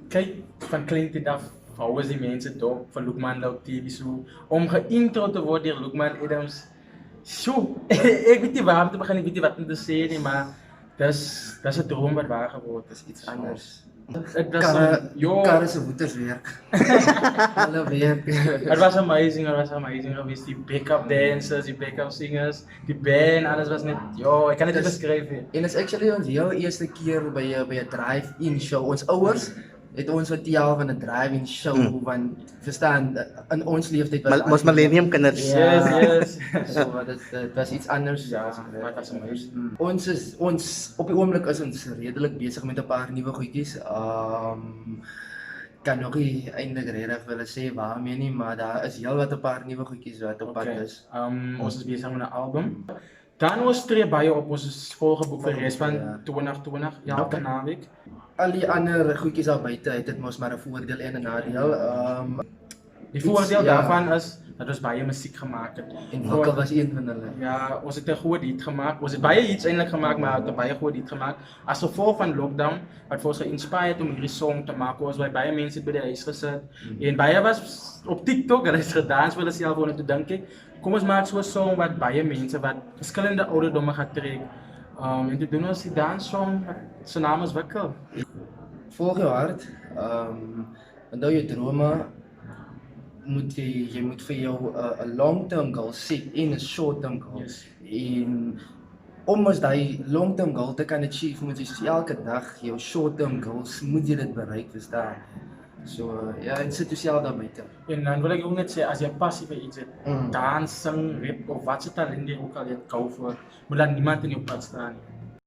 Kijk, van kleintyd af houden die mensen dop van Loekman Loud TV zo. Om geïntro te worden door Loekman Adams. Zo, ik weet niet waarom te beginnen, ik weet niet wat om te zeggen, maar dat is een droom wat waar geworden. Dat is iets anders. Het was, Karre se voeters werk. Hulle werk. het was amazing geweest. Die backup dancers, die backup singers, die band, alles was net, ik kan het niet beschrijven. En is actually ons heel eerste keer by 'n drive-in show. Ons ouers het ons vertel van 'n drive-in show van verstaan in ons leeftyd was Ons millennium kinders. Yes. so dit was iets anders. Ja, maar het was amazing. Ons op die oomblik is ons redelik besig met 'n paar nuwe goedjies. Kan nog nie eintlik regtig wil sê waarmee nie, maar daar is heelwat 'n paar nuwe goedjies wat op pad is. Ons is bezig met een album. Dan ons tree baie op ons volgeboek vir res van 2020, elke naweek. Al die ander goedjies daar buite het dit mos maar 'n voordeel en 'n nadeel. Die voordeel daarvan is dat ons baie musiek gemaakt het. En Wikkel was een van hulle. Ja, ons het 'n groot hit gemaakt. Ons het baie hits eintlik gemaakt, maar het 'n baie groot hit gemaakt. As gevolg van lockdown wat vir ons geïnspireerd om hierdie song te maak. Ons baie mense het by die huis gesit. En baie was op TikTok, hulle het gedans vir hulle self en toe dink ek, kom ons maak so 'n song wat baie mense wat verskillende ouderdomme gaan trek. En toe doen ons die danssong wat se naam is Wikkel. Volg jou hart. Onthou jou drome. Jy moet vir jou 'n long-term goal set en 'n short-term goal. Yes. En om as daai long-term goal te kan achieve, moet jy soos elke dag jou short-term goals moet jy dit bereik, verstaan? So ja, en sit jouself daar buite. En dan wil ek ook net sê, as jy passie vir iets het, dans, sing, rap of wat se talent jy ook al het, gou voor, moet daar niemand in jou pad staan nie.